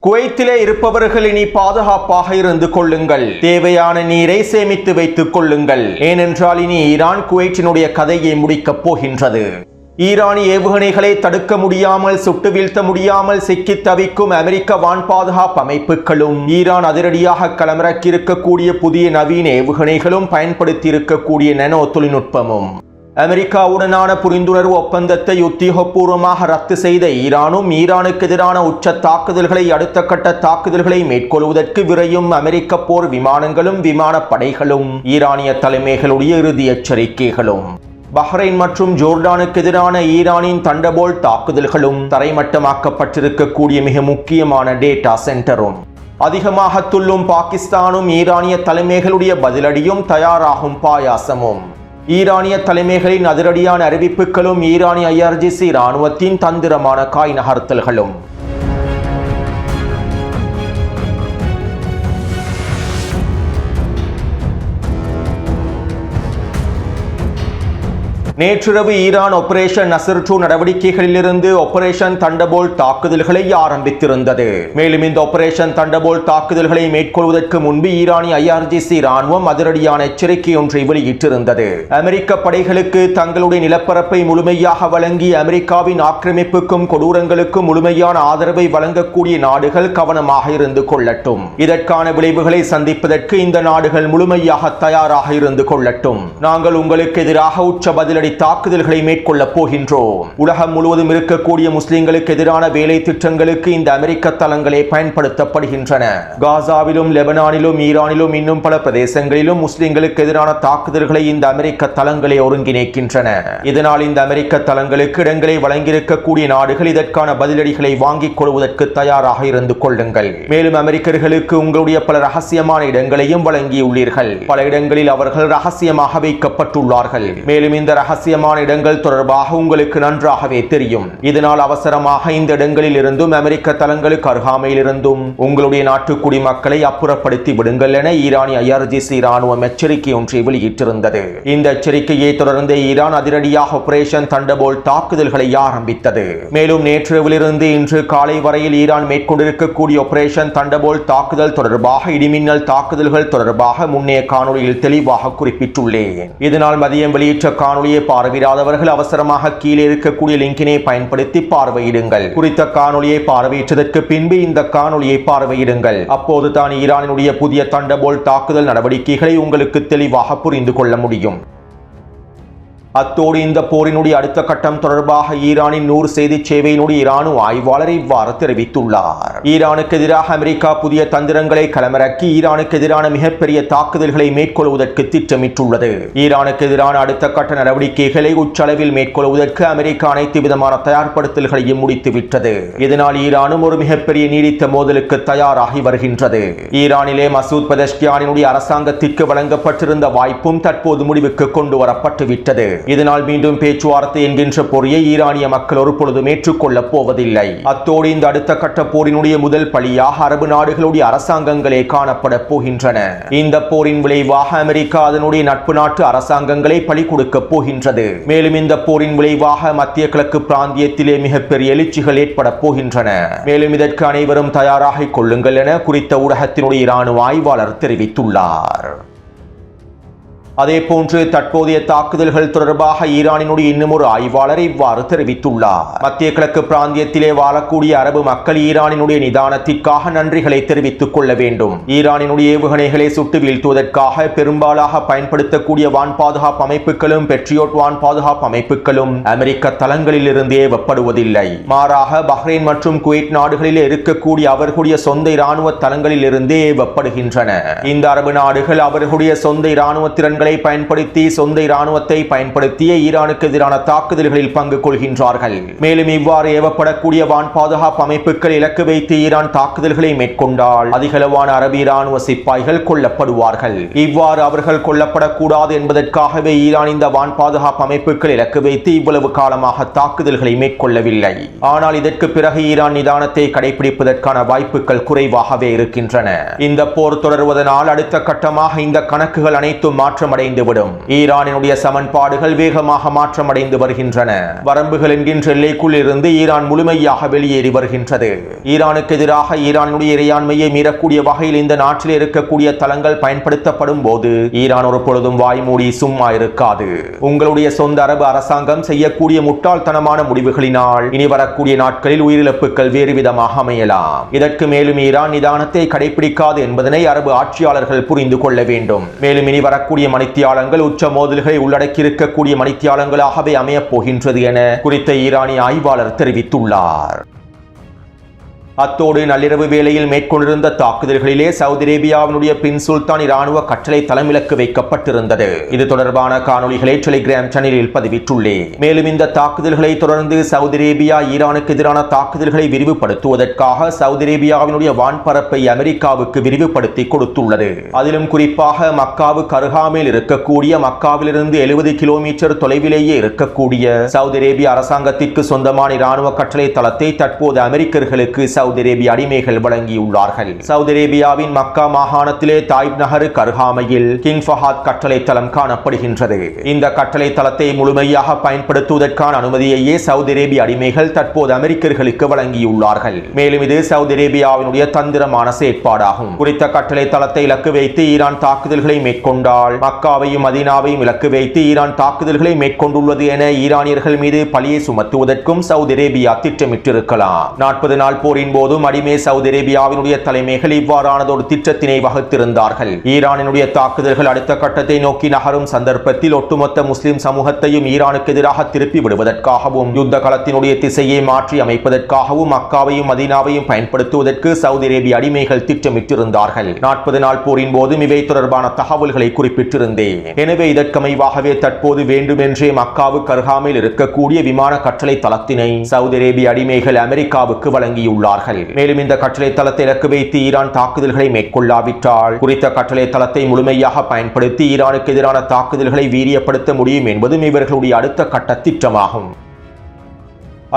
குவைத்திலே இருப்பவர்கள் இனி பாதுகாப்பாக இருந்து கொள்ளுங்கள். தேவையான நீரை சேமித்து வைத்துக் கொள்ளுங்கள். ஏனென்றால் இனி ஈரான் குவைத்தினுடைய கதையை முடிக்கப் போகின்றது. ஈரானிய ஏவுகணைகளை தடுக்க முடியாமல் சுட்டு வீழ்த்த முடியாமல் சிக்கி தவிக்கும் அமெரிக்க வான் பாதுகாப்பு அமைப்புகளும் ஈரான் அதிரடியாக களமிறக்கி இருக்கக்கூடிய புதிய நவீன ஏவுகணைகளும் பயன்படுத்தி இருக்கக்கூடிய நானோ தொழில்நுட்பமும் அமெரிக்காவுடனான புரிந்துணர்வு ஒப்பந்தத்தை உத்தியோகபூர்வமாக ரத்து செய்த ஈரானும் ஈரானுக்கு எதிரான உச்ச தாக்குதல்களை அடுத்த கட்ட தாக்குதல்களை மேற்கொள்வதற்கு விரையும் அமெரிக்க போர் விமானங்களும் விமானப்படைகளும் ஈரானிய தலைமைகளுடைய இறுதி எச்சரிக்கைகளும் பஹ்ரைன் மற்றும் ஜோர்டானுக்கு எதிரான ஈரானின் தண்டர்போல்ட் தாக்குதல்களும் தரைமட்டமாக்கப்பட்டிருக்கக்கூடிய மிக முக்கியமான டேட்டா சென்டரும் அதிகமாக துள்ளும் பாகிஸ்தானும் ஈரானிய தலைமைகளுடைய பதிலடியும் தயாராகும் பாயாசமும் ஈரானிய தலைமைகளின் அதிரடியான அறிவிப்புகளும் ஈரானிய IRGC இராணுவத்தின் தந்திரமான காய் நகர்த்தல்களும் நேற்றிரவு ஈரான் ஆபரேஷன் நஸ்ர் 2 நடவடிக்கைகளிலிருந்து ஆபரேஷன் தண்டர்போல்ட் தாக்குதல்களை ஆரம்பித்திருந்தது. மேலும் இந்த ஆபரேஷன் தண்டர்போல்ட் தாக்குதல்களை மேற்கொள்வதற்கு முன்பு ஈரானிய IRGC இராணுவம் அதிரடியான எச்சரிக்கை ஒன்றை வெளியிட்டிருந்தது. அமெரிக்க படைகளுக்கு தங்களுடைய நிலப்பரப்பை முழுமையாக வழங்கி அமெரிக்காவின் ஆக்கிரமிப்புக்கும் கொடூரங்களுக்கும் முழுமையான ஆதரவை வழங்கக்கூடிய நாடுகள் கவனமாக இருந்து கொள்ளட்டும். இதற்கான விளைவுகளை சந்திப்பதற்கு இந்த நாடுகள் முழுமையாக தயாராக இருந்து கொள்ளட்டும். நாங்கள் உங்களுக்கு எதிராக உச்ச பதிலடி தாக்குதல்களை மேற்கொள்ள போகின்றோம். உலகம் முழுவதும் இருக்கக்கூடிய முஸ்லிம்களுக்கு எதிரான வேலை திட்டங்களுக்கு இந்த அமெரிக்க தளங்களே பயன்படுத்தப்படுகின்றன. காசாவிலும் லெபனானிலும் ஈரானிலும் இன்னும் பல பிரதேசங்களிலும் முஸ்லிம்களுக்கு எதிரான தாக்குதல்களை இந்த அமெரிக்க தளங்களே ஒருங்கிணைக்கின்றன. இதனால் இந்த அமெரிக்க தளங்களுக்கு இடங்களை வழங்கியிருக்கக்கூடிய நாடுகள் இதற்கான பதிலடிகளை வாங்கிக் கொள்வதற்கு தயாராக இருந்து கொள்ளுங்கள். மேலும் அமெரிக்கர்களுக்கு உங்களுடைய பல ரகசியமான இடங்களையும் வழங்கியுள்ளீர்கள். பல இடங்களில் அவர்கள் ரகசியமாக வைக்கப்பட்டுள்ளார்கள். மேலும் இந்த ரகசியமான இடங்கள் தொடர்பாக உங்களுக்கு நன்றாகவே தெரியும். இதனால் அவசரமாக இந்த இடங்களில் இருந்தும் அமெரிக்க தளங்களுக்கு அருகாமையில் இருந்தும் உங்களுடைய நாட்டு குடிமக்களை அப்புறப்படுத்தி விடுங்கள் என ஈரானிய IRGC இராணுவம் எச்சரிக்கை ஒன்றை வெளியிட்டிருந்தது. இந்த எச்சரிக்கையை தொடர்ந்து ஈரான் அதிரடியாக ஆபரேஷன் தண்டர்போல்ட் தாக்குதல்களை ஆரம்பித்தது. மேலும் நேற்றிரவிலிருந்து இன்று காலை வரையில் ஈரான் மேற்கொண்டிருக்கக்கூடிய ஆபரேஷன் தண்டர்போல்ட் தாக்குதல் தொடர்பாக இடிமின்னல் தாக்குதல்கள் தொடர்பாக முன்னைய காணொலியில் தெளிவாக குறிப்பிட்டுள்ளேன். இதனால் மதியம் வெளியிட்ட காணொலியை பார்வையிடாதவர்கள் அவசரமாக கீழே இருக்கக்கூடிய லிங்கினை பயன்படுத்தி பார்வையிடுங்கள். குறித்த காணொலியை பார்வையிட்டதற்கு பின்பு இந்த காணொலியை பார்வையிடுங்கள். அப்போது தான் ஈரானினுடைய புதிய தண்டர்போல்ட் தாக்குதல் நடவடிக்கைகளை உங்களுக்கு தெளிவாக புரிந்து கொள்ள முடியும். அத்தோடு இந்த போரினுடைய அடுத்த கட்டம் தொடர்பாக ஈரானின் 100 செய்தி சேவையினுடைய இராணுவ ஆய்வாளர் இவ்வாறு தெரிவித்துள்ளார். ஈரானுக்கு எதிராக அமெரிக்கா புதிய தந்திரங்களை களமிறக்கி ஈரானுக்கு எதிரான மிகப்பெரிய தாக்குதல்களை மேற்கொள்வதற்கு திட்டமிட்டுள்ளது. ஈரானுக்கு எதிரான அடுத்த கட்ட நடவடிக்கைகளை உச்சளவில் மேற்கொள்வதற்கு அமெரிக்கா அனைத்து விதமான தயார்படுத்தல்களையும் முடித்துவிட்டது. இதனால் ஈரானும் ஒரு மிகப்பெரிய நீடித்த மோதலுக்கு தயாராகி வருகின்றது. ஈரானிலே மசூத் பெதஷ்கியானினுடைய அரசாங்கத்திற்கு வழங்கப்பட்டிருந்த வாய்ப்பும் தற்போது முடிவுக்கு கொண்டு வரப்பட்டுவிட்டது. இதனால் மீண்டும் பேச்சுவார்த்தை என்கின்ற பொறியை ஈரானிய மக்கள் ஒரு பொழுதும் ஏற்றுக்கொள்ளப் போவதில்லை. அத்தோடு இந்த அடுத்த கட்ட போரினுடைய முதல் பலியாக அரபு நாடுகளுடைய அரசாங்கங்களே காணப்பட போகின்றன. இந்த போரின் விளைவாக அமெரிக்கா அதனுடைய நட்பு நாட்டு அரசாங்கங்களை பலி கொடுக்க போகின்றது. மேலும் இந்த போரின் விளைவாக மத்திய கிழக்கு பிராந்தியத்திலே மிகப்பெரிய எழுச்சிகள் ஏற்பட போகின்றன. மேலும் இதற்கு அனைவரும் தயாராகிக் கொள்ளுங்கள் என குறித்த ஊடகத்தினுடைய இராணுவ ஆய்வாளர் தெரிவித்துள்ளார். அதே போன்று தற்போதைய தாக்குதல்கள் தொடர்பாக ஈரானினுடைய இன்னும் ஒரு ஆய்வாளர் இவ்வாறு தெரிவித்துள்ளார். மத்திய கிழக்கு பிராந்தியத்திலே வாழக்கூடிய அரபு மக்கள் ஈரானினுடைய நிதானத்திற்காக நன்றிகளை தெரிவித்துக் கொள்ள வேண்டும். ஈரானினுடைய ஏவுகணைகளை சுட்டு வீழ்த்துவதற்காக பெரும்பாலாக பயன்படுத்தக்கூடிய வான் பாதுகாப்பு அமைப்புகளும் பெட்ரியோட் வான் பாதுகாப்பு அமைப்புகளும் அமெரிக்க தளங்களில் இருந்து ஏவப்படுவதில்லை. மாறாக பஹ்ரைன் மற்றும் குவைத் நாடுகளில் இருக்கக்கூடிய அவர்களுடைய சொந்த இராணுவ தளங்களில் இருந்தே ஏவப்படுகின்றன. இந்த அரபு நாடுகள் அவர்களுடைய சொந்த இராணுவ திறன்களை பயன்படுத்தி சொந்த இராணுவத்தை பயன்படுத்திய ஈரானுக்கு எதிரான தாக்குதல்களில் பங்கு கொள்கின்றார்கள். மேலும் இவ்வாறு ஏவப்படக்கூடிய வான் பாதுகாப்பு அமைப்புகள் இலக்கு வைத்து ஈரான் தாக்குதல்களை மேற்கொண்டால் அதிகளவான அரபு இராணுவ சிப்பாய்கள் கொல்லப்படுவார்கள். இவ்வாறு அவர்கள் கொல்லப்படக்கூடாது என்பதற்காகவே ஈரான் இந்த வான் பாதுகாப்பு அமைப்புகள் இலக்கு வைத்து இவ்வளவு காலமாக தாக்குதல்களை மேற்கொள்ளவில்லை. ஆனால் இதற்கு பிறகு ஈரான் நிதானத்தை கடைபிடிப்பதற்கான வாய்ப்புகள் குறைவாகவே இருக்கின்றன. இந்த போர் தொடர்வதனால் அடுத்த கட்டமாக இந்த கணக்குகள் அனைத்தும் மாற்றம் மாற்றமடைந்துவிடும். ஈரானினுடைய சமன்பாடுகள் வேகமாக மாற்றமடைந்து வருகின்றன. வரம்புகள் என்கின்ற எல்லைக்குள் இருந்து ஈரான் முழுமையாக வெளியேறி வருகின்றது. ஈரானுக்கு எதிராக ஈரானுடைய இறையாண்மையை மீறக்கூடிய வகையில் இந்த நாட்டில் இருக்கக்கூடிய தளங்கள் பயன்படுத்தப்படும் போது ஈரான் ஒரு பொழுதும் வாய்மூடி சும்மா இருக்காது. உங்களுடைய சொந்த அரபு அரசாங்கம் செய்யக்கூடிய முட்டாள்தனமான முடிவுகளினால் இனி வரக்கூடிய நாட்களில் உயிரிழப்புகள் வேறு விதமாக அமையலாம். இதற்கு மேலும் ஈரான் நிதானத்தை கடைபிடிக்காது என்பதனை அரபு ஆட்சியாளர்கள் புரிந்து கொள்ள வேண்டும். மேலும் இனி வரக்கூடிய மணித்தியாலங்கள் உச்ச மோதல்களை உள்ளடக்கியிருக்கக்கூடிய மணித்தியாலங்களாகவே அமையப் போகின்றது என குறித்த ஈரானிய ஆய்வாளர் தெரிவித்துள்ளார். அத்தோடு நள்ளிரவு வேளையில் மேற்கொண்டிருந்த தாக்குதல்களிலே சவுதி அரேபியாவினுடைய பின் சுல்தான் இராணுவ கட்டளை தளமிலக்கு வைக்கப்பட்டிருந்தது. இது தொடர்பான காணொலிகளை டெலிகிராம் சேனலில் பதிவிட்டுள்ளேன். மேலும் இந்த தாக்குதல்களை தொடர்ந்து சவுதி அரேபியா ஈரானுக்கு எதிரான தாக்குதல்களை விரிவுபடுத்துவதற்காக சவுதி அரேபியாவினுடைய வான்பரப்பை அமெரிக்காவுக்கு விரிவுபடுத்தி கொடுத்துள்ளது. அதிலும் குறிப்பாக மக்காவுக்கு அருகாமையில் இருக்கக்கூடிய மக்காவிலிருந்து 70 கிலோமீட்டர் தொலைவிலேயே இருக்கக்கூடிய சவுதி அரேபிய அரசாங்கத்திற்கு சொந்தமான இராணுவ கட்டளை தளத்தை தற்போது அமெரிக்கர்களுக்கு சவுதி அரேபிய அடிமைகள் வழங்கியுள்ளார்கள். சவுதி அரேபியாவின் மக்கா மாகாணத்திலே தாயிப் நகருக்கு அருகாமையில் கிங் ஃபஹத் கட்டளை தளம் காணப்படுகின்றது. இந்த கட்டளை தளத்தை முழுமையாக பயன்படுத்துவதற்கான அனுமதியையே சவுதி அரேபிய அடிமைகள் தற்போது அமெரிக்கர்களுக்கு வழங்கியுள்ளார்கள். மேலும் இது சவுதி அரேபியாவினுடைய தந்திரமான செயற்பாடாகும். குறித்த கட்டளை தளத்தை இலக்கு வைத்து ஈரான் தாக்குதல்களை மேற்கொண்டால் மக்காவையும் மதீனாவையும் இலக்கு வைத்து ஈரான் தாக்குதல்களை மேற்கொண்டுள்ளது என ஈரானியர்கள் மீது பழியை சுமத்துவதற்கும் சவுதி அரேபியா திட்டமிட்டிருக்கலாம். 40 நாள் போரின் போதும் அடிமை சவுதி அரேபியாவினுடைய தலைமைகள் இவ்வாறானதொரு திட்டத்தினை வகுத்திருந்தார்கள். ஈரானினுடைய தாக்குதல்கள் அடுத்த கட்டத்தை நோக்கி நகரும் சந்தர்ப்பத்தில் ஒட்டுமொத்த முஸ்லிம் சமூகத்தையும் ஈரானுக்கு எதிராக திருப்பி விடுவதற்காகவும் யுத்த களத்தினுடைய திசையை மாற்றி அமைப்பதற்காகவும் மக்காவையும் மதீனாவையும் பயன்படுத்துவதற்கு சவுதி அரேபிய அடிமைகள் திட்டமிட்டிருந்தார்கள். 40 நாள் போரின் போதும் இவை தொடர்பான தகவல்களை குறிப்பிட்டிருந்தேன். எனவே இதற்கமைவாகவே தற்போது வேண்டுமென்றே மக்காவுக்கு அருகாமையில் இருக்கக்கூடிய விமான கட்டளை தளத்தினை சவுதி அரேபிய அடிமைகள் அமெரிக்காவுக்கு வழங்கியுள்ளார்கள். மேலும் இந்த கட்டளை தளத்தை இலக்கு வைத்து ஈரான் தாக்குதல்களை மேற்கொள்ளாவிட்டால் குறித்த கட்டளை தளத்தை முழுமையாக பயன்படுத்தி ஈரானுக்கு எதிரான தாக்குதல்களை வீரியப்படுத்த முடியும் என்பதும் இவர்களுடைய அடுத்த கட்ட திட்டமாகும்.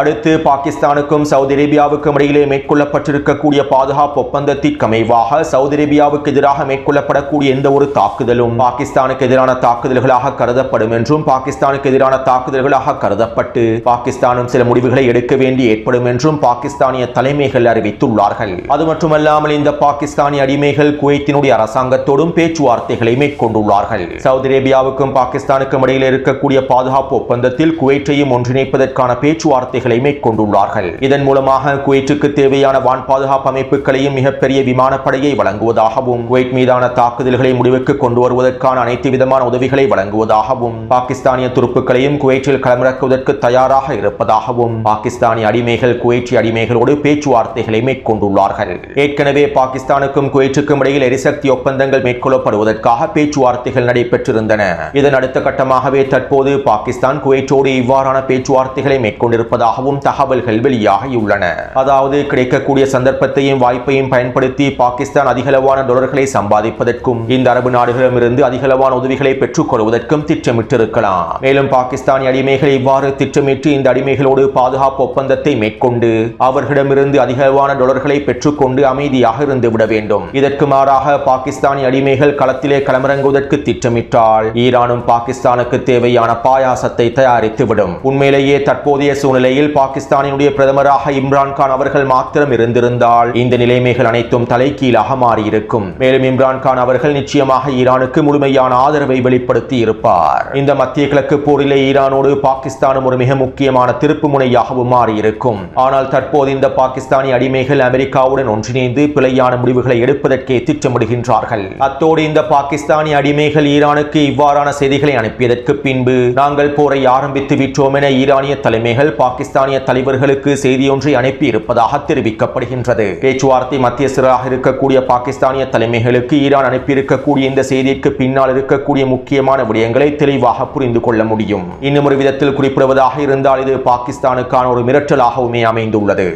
அடுத்து பாகிஸ்தானுக்கும் சவுதி அரேபியாவுக்கும் இடையிலே மேற்கொள்ளப்பட்டிருக்கக்கூடிய பாதுகாப்பு ஒப்பந்தத்திற்கு அமைவாக சவுதி அரேபியாவுக்கு எதிராக மேற்கொள்ளப்படக்கூடிய எந்த ஒரு தாக்குதலும் பாகிஸ்தானுக்கு எதிரான தாக்குதல்களாக கருதப்படும் என்றும் பாகிஸ்தானுக்கு எதிரான தாக்குதல்களாக கருதப்பட்டு பாகிஸ்தானும் சில முடிவுகளை எடுக்க வேண்டி ஏற்படும் என்றும் பாகிஸ்தானிய தலைமைகள் அறிவித்துள்ளார்கள். அது மட்டுமல்லாமல் இந்த பாகிஸ்தானிய அடிமைகள் குவைத்தினுடைய அரசாங்கத்தோடும் பேச்சுவார்த்தைகளை மேற்கொண்டுள்ளார்கள். சவுதி அரேபியாவுக்கும் பாகிஸ்தானுக்கும் இடையில் இருக்கக்கூடிய பாதுகாப்பு ஒப்பந்தத்தில் குவைத்தையும் ஒன்றிணைப்பதற்கான பேச்சுவார்த்தை மேற்கொண்டுள்ளார்கள். இதன் மூலமாக குவைத்துக்கு தேவையான வான் பாதுகாப்பு அமைப்புகளையும் மிகப்பெரிய விமானப்படையை வழங்குவதாகவும் குவைத் மீதான தாக்குதல்களை முடிவுக்கு கொண்டு வருவதற்கான அனைத்து விதமான உதவிகளை வழங்குவதாகவும் பாகிஸ்தானிய துருப்புக்களையும் குவைத்தில் களமிறக்குவதற்கு தயாராக இருப்பதாகவும் பாகிஸ்தானிய அடிமைகள் குவைத்தி அடிமைகளோடு பேச்சுவார்த்தைகளை மேற்கொண்டுள்ளார்கள். ஏற்கனவே பாகிஸ்தானுக்கும் குவைத்துக்கும் இடையில் எரிசக்தி ஒப்பந்தங்கள் மேற்கொள்ளப்படுவதற்காக பேச்சுவார்த்தைகள் நடைபெற்றிருந்தன. இதன் அடுத்த கட்டமாகவே தற்போது பாகிஸ்தான் குவைத்தோடு இவ்வாறான பேச்சுவார்த்தைகளை மேற்கொண்டிருப்பதாக தகவல்கள் வெளியாகியுள்ளன. அதாவது கிடைக்கக்கூடிய சந்தர்ப்பத்தையும் வாய்ப்பையும் பயன்படுத்தி பாகிஸ்தான் அதிகளவான டாலர்களை சம்பாதிப்பதற்கும் இந்த அரபு நாடுகளிடமிருந்து அதிகளவான உதவிகளை பெற்றுக் கொள்வதற்கும் திட்டமிட்டிருக்கலாம். மேலும் பாகிஸ்தானிய அடிமைகள் இவ்வாறு திட்டமிட்டு இந்த அடிமைகளோடு பாதுகாப்பு ஒப்பந்தத்தை மேற்கொண்டு அவர்களிடமிருந்து அதிகளவான டாலர்களை பெற்றுக்கொண்டு அமைதியாக இருந்து விட வேண்டும். இதற்கு மாறாக பாகிஸ்தானிய அடிமைகள் களத்திலே களமிறங்குவதற்கு திட்டமிட்டால் ஈரானும் பாகிஸ்தானுக்கு தேவையான பாயாசத்தை தயாரித்துவிடும். உண்மையிலேயே தற்போதைய சூழ்நிலையில் பாகிஸ்தானினுடைய பிரதமராக இம்ரான் கான் அவர்கள் மாத்திரம் இருந்திருந்தால் இந்த நிலைமைகள் அனைத்தும் தலைகீழாக மாறியிருக்கும். மேலும் இம்ரான் கான் அவர்கள் நிச்சயமாக ஈரானுக்கு முழுமையான ஆதரவை வெளிப்படுத்தி இருப்பார். இந்த மத்திய கிழக்கு போரிலே ஈரானோடு பாகிஸ்தானும் ஒரு மிக முக்கியமான திருப்பு முனையாகவும் மாறியிருக்கும். ஆனால் தற்போது இந்த பாகிஸ்தானிய அடிமைகள் அமெரிக்காவுடன் ஒன்றிணைந்து பிழையான முடிவுகளை எடுப்பதற்கே திட்டமிடுகின்றார்கள். அத்தோடு இந்த பாகிஸ்தானிய அடிமைகள் ஈரானுக்கு இவ்வாறான செய்திகளை அனுப்பியதற்கு பின்பு நாங்கள் போரை ஆரம்பித்து விட்டோம் என ஈரானிய தலைமைகள் பாகிஸ்தானிய தலைவர்களுக்கு செய்தி ஒன்றை அனுப்பி இருப்பதாக தெரிவிக்கப்படுகின்றது. பேச்சுவார்த்தை மத்தியஸ்தராக இருக்கக்கூடிய பாகிஸ்தானிய தலைமைகளுக்கு ஈரான் அனுப்பியிருக்கக்கூடிய இந்த செய்திக்கு பின்னால் இருக்கக்கூடிய முக்கியமான விடயங்களை தெளிவாக புரிந்து கொள்ள முடியும். இன்னும் ஒரு விதத்தில் குறிப்பிடுவதாக இருந்தால் இது பாகிஸ்தானுக்கான ஒரு மிரட்டலாகவுமே அமைந்துள்ளது.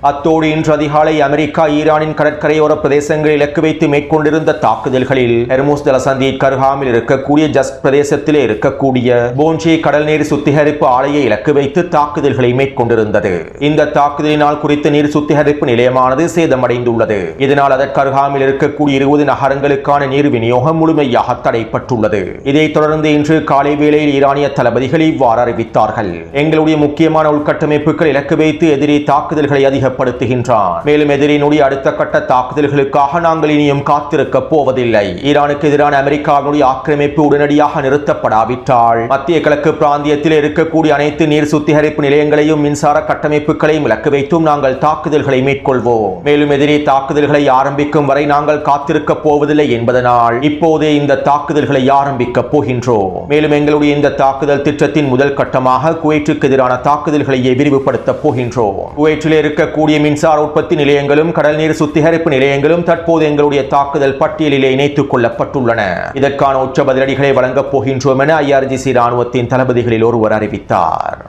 அத்தோடு இன்று அதிகாலை அமெரிக்கா ஈரானின் கடற்கரையோர பிரதேசங்களில் இலக்கு வைத்து மேற்கொண்டிருந்த தாக்குதல்களில் ஹெர்முஸ் ஜலசந்தி கர்ஹாமில் இருக்கக்கூடிய ஜஸ்ட் பிரதேசத்திலே இருக்கக்கூடிய போன்ஜி கடல் நீர் சுத்திகரிப்பு ஆலையை இலக்கு வைத்து தாக்குதல்களை மேற்கொண்டிருந்தது. இந்த தாக்குதலினால் குறித்த நீர் சுத்திகரிப்பு நிலையமானது சேதமடைந்துள்ளது. இதனால் அதற்கு அருகாமையில் இருக்கக்கூடிய 20 நகரங்களுக்கான நீர் விநியோகம் முழுமையாக தடைப்பட்டுள்ளது. இதைத் தொடர்ந்து இன்று காலை வேளையில் ஈரானிய தளபதிகள் இவ்வாறு அறிவித்தார்கள். எங்களுடைய முக்கியமான உள்கட்டமைப்புகள் இலக்கு வைத்து எதிரி தாக்குதல்களை அதிகப்படுத்துகின்றான். மேலும் எதிரியினுடைய அடுத்த கட்ட தாக்குதல்களுக்காக நாங்கள் இனியும் காத்திருக்க போவதில்லை. ஈரானுக்கு எதிரான அமெரிக்காவினுடைய ஆக்கிரமிப்பு உடனடியாக நிறுத்தப்படாவிட்டால் மத்திய கிழக்கு பிராந்தியத்தில் இருக்கக்கூடிய அனைத்து நீர் சுத்திகரிப்பு நிலையங்களையும் மின்சார கட்டமைப்புகளையும் இலக்கு வைத்தும் நாங்கள் தாக்குதல்களை மேற்கொள்வோம். மேலும் எதிரி தாக்குதல்களை ஆரம்பிக்கும் வரை நாங்கள் காத்திருக்க போவதில்லை என்பதனால் இப்போதே இந்த தாக்குதல்களை ஆரம்பிக்க போகின்றோம். மேலும் எங்களுடைய இந்த தாக்குதல் திட்டத்தின் முதல் கட்டமாக குவைற்றுக்கு எதிரான தாக்குதல்களையே விரிவுபடுத்த போகின்றோம். குவைற்றில் இருக்கக்கூடிய மின்சார உற்பத்தி நிலையங்களும் கடல் நீர் சுத்திகரிப்பு நிலையங்களும் தற்போது எங்களுடைய தாக்குதல் பட்டியலிலே இணைத்துக் கொள்ளப்பட்டுள்ளன. இதற்கான உச்ச பதிலடிகளை வழங்கப் போகின்றோம் என IRGC ராணுவத்தின் தளபதிகளில் ஒருவர் அறிவித்தார்.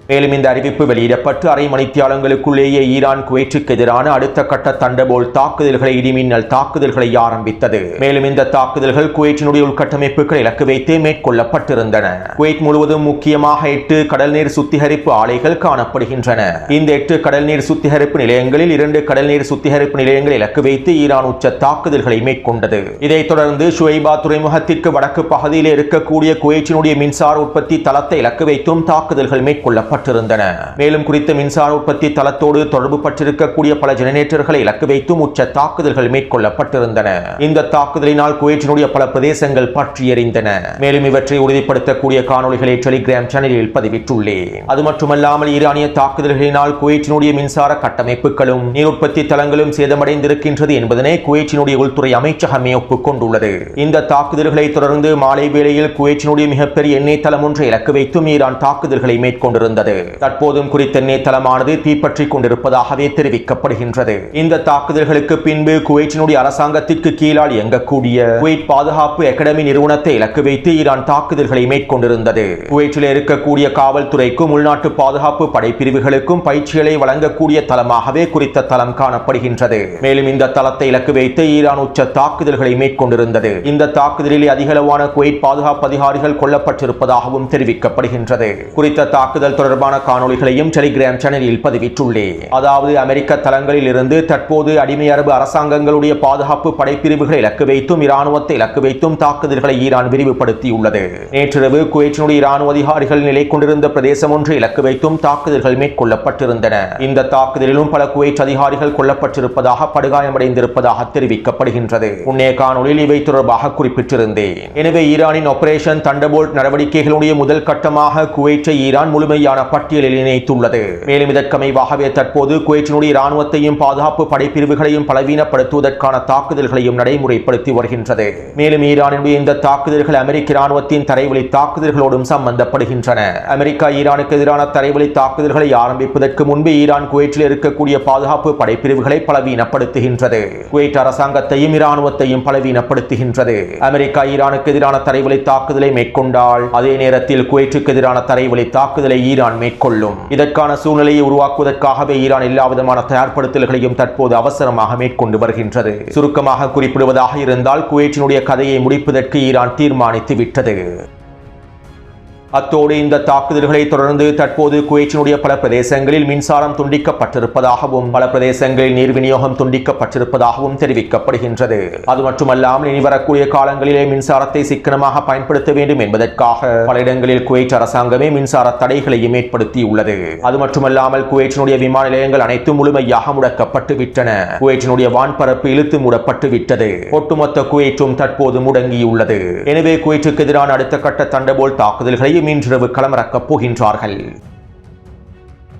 மேலும் இந்த அறிவிப்பு வெளியிடப்பட்டு அரை மணித்தியாலங்களுக்குள்ளேயே ஈரான் குவைற்றுக்கு எதிரான அடுத்த கட்ட தண்டபோல் தாக்குதல்களை இடிமின்னல் தாக்குதல்களை ஆரம்பித்தது. மேலும் இந்த தாக்குதல்கள் குவைற்றினுடைய உள்கட்டமைப்புகள் இலக்கு வைத்து மேற்கொள்ளப்பட்டிருந்தன. குவைத் முழுவதும் முக்கியமாக 8 கடல் நீர் சுத்திகரிப்பு ஆலைகள் காணப்படுகின்றன. இந்த 8 கடல் நீர் சுத்திகரிப்பு நிலையங்களில் 2 கடல் நீர் சுத்திகரிப்பு நிலையங்கள் இலக்கு வைத்து ஈரான் உச்ச தாக்குதல்களை மேற்கொண்டது. இதைத் தொடர்ந்து ஷுவைபா துறைமுகத்திற்கு வடக்கு பகுதியில் இருக்கக்கூடிய குவைற்றினுடைய மின்சார உற்பத்தி தளத்தை இலக்கு வைத்தும் தாக்குதல்கள் மேற்கொள்ளப்பட்டன. மேலும் குறித்த மின்சார உற்பத்தி தளத்தோடு தொடர்பு பட்டிருக்கக்கூடிய பல ஜெனரேட்டர்களை இலக்கு வைத்தும் உச்ச தாக்குதல்கள் மேற்கொள்ளப்பட்டிருந்தன. இந்த தாக்குதலினால் குவைற்றினுடைய பல பிரதேசங்கள் பற்றி எரிந்தன. மேலும் இவற்றை உறுதிப்படுத்தக்கூடிய காணொளிகளை டெலிகிராம் சேனலில் பதிவிட்டுள்ளேன். அது மட்டுமல்லாமல் ஈரானிய தாக்குதல்களினால் குவைற்றினுடைய மின்சார கட்டமைப்புகளும் நீர் உற்பத்தி தளங்களும் சேதமடைந்திருக்கின்றது என்பதனை குவைற்றினுடைய உள்துறை அமைச்சகமே ஒப்புக்கொண்டுள்ளது. இந்த தாக்குதல்களை தொடர்ந்து மாலை வேளையில் குவைற்றினுடைய மிகப்பெரிய எண்ணெய் தளம் ஒன்றை இலக்கு வைத்தும் ஈரான் தாக்குதல்களை மேற்கொண்டிருந்தது. தற்போதும் குறித்த எண்ணெய் தளமானது தீப்பற்றிக் கொண்டிருப்பதாகவே தெரிவிக்கப்படுகின்றது. இந்த தாக்குதல்களுக்கு பின்பு குவைற்றினுடைய அரசாங்கத்திற்கு கீழால் இயங்கக்கூடிய குவைத் பாதுகாப்பு அகாடமி நிறுவனத்தை இலக்கு வைத்து ஈரான் தாக்குதல்களை மேற்கொண்டிருந்தது. குவைற்றில் இருக்கக்கூடிய காவல்துறைக்கும் உள்நாட்டு பாதுகாப்பு படைப்பிரிவுகளுக்கும் பயிற்சிகளை வழங்கக்கூடிய தளமாகவே குறித்த தளம் காணப்படுகின்றது. மேலும் இந்த தளத்தை இலக்கு வைத்து ஈரான் உச்ச தாக்குதல்களை மேற்கொண்டிருந்தது. இந்த தாக்குதலில் அதிகளவான குவைத் பாதுகாப்பு அதிகாரிகள் கொல்லப்பட்டிருப்பதாகவும் தெரிவிக்கப்படுகின்றது. குறித்த தாக்குதல் தொடர்பான காணொளிகளையும் டெலிகிராம் சேனலில் பதிவிட்டுள்ளேன். அதாவது அமெரிக்க தளங்களில் இருந்து தற்போது அடிமை அரபு அரசாங்கங்களுடைய பாதுகாப்பு படைப்பிரிவுகளை இலக்கு வைத்தும் இராணுவத்தை இலக்கு வைத்தும் தாக்குதல்களை ஈரான் விரிவுபடுத்தியுள்ளது. நேற்றிரவு குவைற்றினுடைய இராணுவ அதிகாரிகள் நிலை கொண்டிருந்த பிரதேசம் ஒன்று இலக்கு வைத்தும் தாக்குதல்கள் மேற்கொள்ளப்பட்டிருந்தன. இந்த தாக்குதலிலும் பல குவைத் அதிகாரிகள் கொல்லப்பட்டிருப்பதாக படுகாயமடைந்திருப்பதாக தெரிவிக்கப்படுகின்றது. முன்னே காணொளியில் இவை தொடர்பாக குறிப்பிட்டிருந்தேன். எனவே ஈரானின் ஆபரேஷன் தண்டர்போல்ட் நடவடிக்கைகளுடைய முதல் கட்டமாக குவைற்றை ஈரான் முழுமையான பட்டியலில் இணைத்துள்ளது. மேலும் இதற்கமைவாகவே தற்போது குவைற்றினுடைய இராணுவத்தையும் பாதுகாப்பு படைப்பிரிவுகளையும் பலவீனப்படுத்துவதற்கான தாக்குதல்களையும் நடைமுறைப்படுத்தி வருகின்றது. மேலும் ஈரானுடைய இந்த தாக்குதல்கள் அமெரிக்க இராணுவத்தின் தரைவழி தாக்குதல்களோடும் சம்பந்தப்படுகின்றன. அமெரிக்கா ஈரானுக்கு எதிரான தரைவழி தாக்குதல்களை ஆரம்பிப்பதற்கு முன்பு ஈரான் குவைற்றில் இருக்கக்கூடிய பாதுகாப்பு படைப்பிரிவுகளை பலவீனப்படுத்துகின்றது. குவைட் அரசாங்கத்தையும் இராணுவத்தையும் பலவீனப்படுத்துகின்றது. அமெரிக்கா ஈரானுக்கு எதிரான தரைவழி தாக்குதலை மேற்கொண்டால் அதே நேரத்தில் குவைற்றுக்கு எதிரான தரைவழி தாக்குதலை ஈரான் மேற்கொள்ளும். இதற்கான சூழ்நிலையை உருவாக்குவதற்காகவே ஈரான் எல்லாவிதமான தயார்படுத்தல்களையும் தற்போது அவசரமாக மேற்கொண்டு வருகின்றது. சுருக்கமாக குறிப்பிடுவதாக இருந்தால் குவைற்றினுடைய கதையை முடிப்பதற்கு ஈரான் தீர்மானித்து விட்டது. அத்தோடு இந்த தாக்குதல்களை தொடர்ந்து தற்போது குவைற்றினுடைய பல பிரதேசங்களில் மின்சாரம் துண்டிக்கப்பட்டிருப்பதாகவும் பல பிரதேசங்களில் நீர் விநியோகம் துண்டிக்கப்பட்டிருப்பதாகவும் தெரிவிக்கப்படுகின்றது. அது மட்டுமல்லாமல் இனி வரக்கூடிய காலங்களிலே மின்சாரத்தை சிக்கனமாக பயன்படுத்த வேண்டும் என்பதற்காக பல இடங்களில் குவைத் அரசாங்கமே மின்சார தடைகளையும் ஏற்படுத்தியுள்ளது. அது மட்டுமல்லாமல் குவைற்றினுடைய விமான நிலையங்கள் அனைத்தும் முழுமையாக முடக்கப்பட்டு விட்டன. குவைற்றினுடைய வான்பரப்பு இழுத்து மூடப்பட்டு விட்டது. ஒட்டுமொத்த குவைற்றும் தற்போது முடங்கியுள்ளது. எனவே குவைற்றுக்கு எதிரான அடுத்த கட்ட தண்டர்போல்ட் தாக்குதல்களை இன்றிரவு களமிறக்கப் போகின்றார்கள்.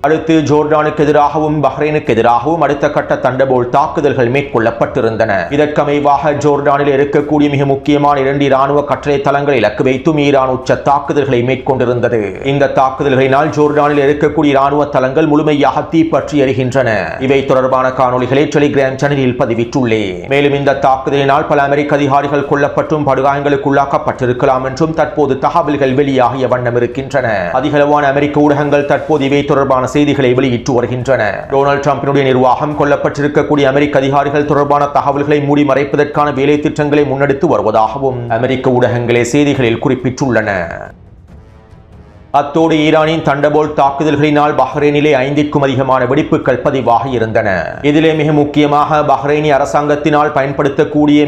அடுத்து ஜோர்டானுக்கு எதிராகவும் பஹ்ரைனுக்கு எதிராகவும் அடுத்த கட்ட தண்டர்போல்ட் தாக்குதல்கள் மேற்கொள்ளப்பட்டிருந்தன. இதற்கமைவாக ஜோர்டானில் இருக்கக்கூடிய மிக முக்கியமான 2 இராணுவ கட்டளை தளங்களை இலக்கு வைத்தும் ஈரான் உச்ச தாக்குதல்களை மேற்கொண்டிருந்தது. இந்த தாக்குதல்களினால் ஜோர்டானில் இருக்கக்கூடிய இராணுவ தளங்கள் முழுமையாக தீப்பற்றி எரிகின்றன. இவை தொடர்பான காணொளிகளை டெலிகிராம் சேனலில் பதிவிட்டுள்ளேன். மேலும் இந்த தாக்குதலினால் பல அமெரிக்க அதிகாரிகள் கொல்லப்பட்டும் படுகாயங்களுக்கு உள்ளாக்கப்பட்டிருக்கலாம் என்றும் தற்போது தகவல்கள் வெளியாகிய வண்ணம் இருக்கின்றன. அதிகளவான அமெரிக்க ஊடகங்கள் தற்போது இவை தொடர்பான செய்திகளை வெளியிட்டு வருகின்றன. டொனால்ட் ட்ரம்பினுடைய நிர்வாகம் கொல்லப்பட்டிருக்கக்கூடிய அமெரிக்க அதிகாரிகள் தொடர்பான தகவல்களை மூடி மறைப்பதற்கான வேலை திட்டங்களை முன்னெடுத்து வருவதாகவும் அமெரிக்க ஊடகங்களே செய்திகளில் குறிப்பிட்டுள்ளன. அத்தோடு ஈரானின் தண்டபோல்ட் தாக்குதல்களினால் பஹ்ரைனிலே 5க்கும் அதிகமான வெடிப்புகள் பதிவாக இருந்தன. இதிலே மிக முக்கியமாக பஹ்ரைனி அரசாங்கத்தினால் பயன்படுத்தக்கூடிய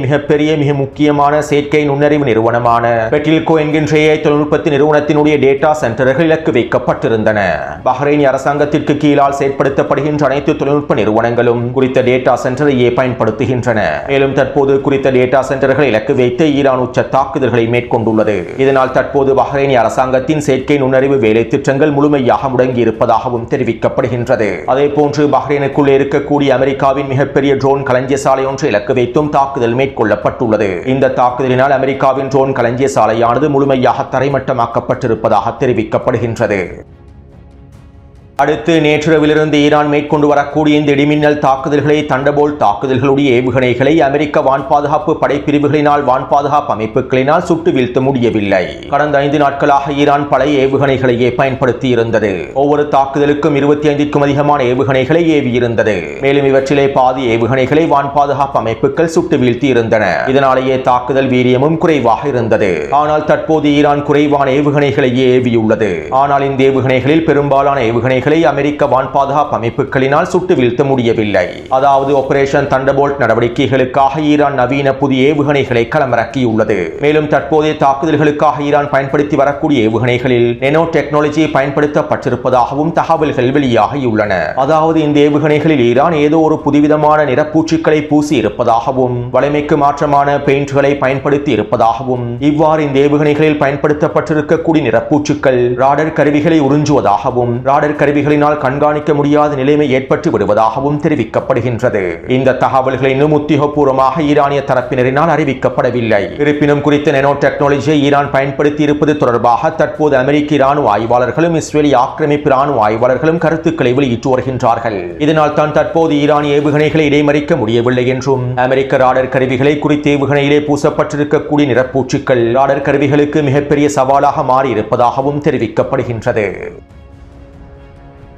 மிக முக்கியமான செயற்கை நுண்ணறிவு நிறுவனமான பெட்டில்கோ என்கின்ற AI தொழில்நுட்பத்தின் நிறுவனத்தினுடைய டேட்டா சென்டர்கள் இலக்கு வைக்கப்பட்டிருந்தன. பஹ்ரைனி அரசாங்கத்திற்கு கீழால் செயற்படுத்தப்படுகின்ற அனைத்து தொழில்நுட்ப நிறுவனங்களும் குறித்த டேட்டா சென்டரையே பயன்படுத்துகின்றன. மேலும் தற்போது குறித்த டேட்டா சென்டர்களை இலக்கு வைத்து ஈரான் உச்ச தாக்குதல்களை மேற்கொண்டுள்ளது. இதனால் தற்போது பஹ்ரைனி அரசாங்கத்தின் செயற்கை நுண்ணறிவு வேலை திட்டங்கள் முழுமையாக முடங்கி இருப்பதாகவும் தெரிவிக்கப்படுகின்றது. அதே போன்று பஹ்ரைனுக்குள்ளே இருக்கக்கூடிய அமெரிக்காவின் மிகப்பெரிய ட்ரோன் களஞ்சியசாலை ஒன்று இலக்கு வைத்தும் தாக்குதல் மேற்கொள்ளப்பட்டுள்ளது. இந்த தாக்குதலினால் அமெரிக்காவின் ட்ரோன் களஞ்சியசாலையானது முழுமையாக தரைமட்டமாக்கப்பட்டிருப்பதாக தெரிவிக்கப்படுகின்றது. அடுத்து நேற்றிரவிலிருந்து ஈரான் மேற்கொண்டு வரக்கூடிய இந்த இடிமின்னல் தாக்குதல்களை தண்டபோல்ட் தாக்குதல்களுடைய ஏவுகணைகளை அமெரிக்க வான் பாதுகாப்பு படைப்பிரிவுகளினால் வான் பாதுகாப்பு அமைப்புகளினால் சுட்டு வீழ்த்த முடியவில்லை. கடந்த 5 நாட்களாக ஈரான் பழைய ஏவுகணைகளையே பயன்படுத்தி இருந்தது. ஒவ்வொரு தாக்குதலுக்கும் 25க்கும் அதிகமான ஏவுகணைகளை ஏவியிருந்தது. மேலும் இவற்றிலே பாதி ஏவுகணைகளை வான் பாதுகாப்பு அமைப்புகள் சுட்டு வீழ்த்தி இருந்தன. இதனாலேயே தாக்குதல் வீரியமும் குறைவாக இருந்தது. ஆனால் தற்போது ஈரான் குறைவான ஏவுகணைகளையே ஏவியுள்ளது. ஆனால் இந்த ஏவுகணைகளில் பெரும்பாலான ஏவுகணைகள் அமெரிக்க வான் பாதுகாப்பு அமைப்புகளினால் சுட்டு வீழ்த்த முடியவில்லை. அதாவது ஆபரேஷன் தண்டபோல்ட் நடவடிக்கைகளுக்காக ஈரான் நவீன புதிய ஏவுகணைகளை களமிறக்கியுள்ளது. மேலும் தற்போதைய தாக்குதல்களுக்காக ஈரான் பயன்படுத்தி வரக்கூடிய ஏவுகணைகளில் நேனோ டெக்னாலஜி பயன்படுத்தப்பட்டிருப்பதாகவும் தகவல்கள் வெளியாகியுள்ளன. அதாவது இந்த ஏவுகணைகளில் ஈரான் ஏதோ ஒரு புதுவிதமான நிறப்பூச்சுக்களை பூசி இருப்பதாகவும் வலிமைக்கு மாற்றமான பெயிண்ட்களை பயன்படுத்தி இருப்பதாகவும் இவ்வாறு இந்த ஏவுகணைகளில் பயன்படுத்தப்பட்டிருக்கக்கூடிய நிறப்பூச்சுக்கள் ராடர் கருவிகளை உறிஞ்சுவதாகவும் ராடர் கருவிகளினால் கண்காணிக்க முடியாத நிலைமை ஏற்பட்டு விடுவதாகவும் தெரிவிக்கப்படுகின்றது. இந்த தகவல்கள் இன்னும் உத்தியோகபூர்வமாக ஈரானிய தரப்பினரினால் அறிவிக்கப்படவில்லை. இருப்பினும் குறித்த நேனோ டெக்னாலஜியை ஈரான் பயன்படுத்தி இருப்பது தொடர்பாக தற்போது அமெரிக்க இராணுவ ஆய்வாளர்களும் இஸ்ரேலிய ஆக்கிரமிப்பு இராணுவ ஆய்வாளர்களும் கருத்துக்களை வெளியிட்டு வருகின்றார்கள். இதனால் தான் தற்போது ஈரானிய ஏவுகணைகளை இடைமறிக்க முடியவில்லை என்றும் அமெரிக்க ராடர் கருவிகளை குறித்த ஏவுகணையிலே பூசப்பட்டிருக்கக்கூடிய நிறப்பூச்சுக்கள் ராடர் கருவிகளுக்கு மிகப்பெரிய சவாலாக மாறி இருப்பதாகவும் தெரிவிக்கப்படுகின்றது.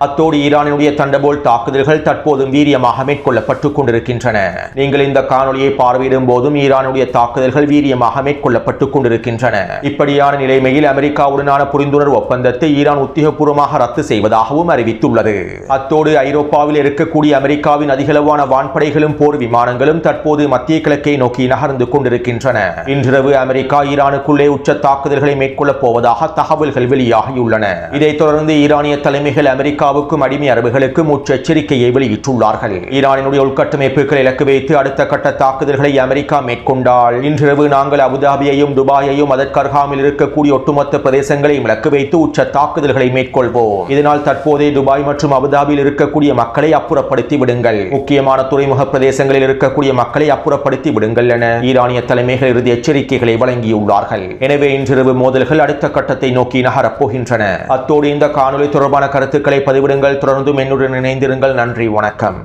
அத்தோடு ஈரானுடைய தண்டபோல்ட் தாக்குதல்கள் தற்போதும் வீரியமாக மேற்கொள்ளப்பட்டுக் கொண்டிருக்கின்றன. நீங்கள் இந்த காணொலியை பார்வையிடும் போதும் ஈரானுடைய தாக்குதல்கள் வீரியமாக மேற்கொள்ளப்பட்டுக் கொண்டிருக்கின்றன. இப்படியான நிலைமையில் அமெரிக்காவுடனான புரிந்துணர்வு ஒப்பந்தத்தை ஈரான் உத்தியோகபூர்வமாக ரத்து செய்வதாகவும் அறிவித்துள்ளது. அத்தோடு ஐரோப்பாவில் இருக்கக்கூடிய அமெரிக்காவின் அதிகளவான வான்படைகளும் போர் விமானங்களும் தற்போது மத்திய கிழக்கை நோக்கி நகர்ந்து கொண்டிருக்கின்றன. இன்றிரவு அமெரிக்கா ஈரானுக்குள்ளே உச்ச தாக்குதல்களை மேற்கொள்ளப் போவதாக தகவல்கள் வெளியாகியுள்ளன. இதைத் தொடர்ந்து ஈரானிய தலைமைகள் அமெரிக்கா அடிமை அரபுகளுக்கு முற்ற எச்சரிக்கையை வெளியிட்டுள்ளார்கள். ஈரானினுடைய உள்கட்டமைப்புகளை இலக்கு வைத்து அடுத்த கட்ட தாக்குதல்களை அமெரிக்கா மேற்கொண்டால் இன்றிரவு நாங்கள் அபுதாபியையும் துபாயையும் அதற்கு அருகாமையில் இருக்கக்கூடிய ஒட்டுமொத்த பிரதேசங்களையும் இலக்கு வைத்து உச்ச தாக்குதல்களை மேற்கொள்வோம். இதனால் தற்போதைய துபாய் மற்றும் அபுதாபியில் இருக்கக்கூடிய மக்களை அப்புறப்படுத்தி விடுங்கள், முக்கியமான துறைமுக பிரதேசங்களில் இருக்கக்கூடிய மக்களை அப்புறப்படுத்தி விடுங்கள் என ஈரானிய தலைமைகள் இறுதி எச்சரிக்கைகளை வழங்கியுள்ளார்கள். எனவே இன்றிரவு மோதல்கள் அடுத்த கட்டத்தை நோக்கி நகரப்போகின்றன. அத்தோடு இந்த காணொலி தொடர்பான கருத்துக்களை பதிவிடுங்கள். தொடர்ந்தும் என்னுடன் இணைந்திருங்கள். நன்றி, வணக்கம்.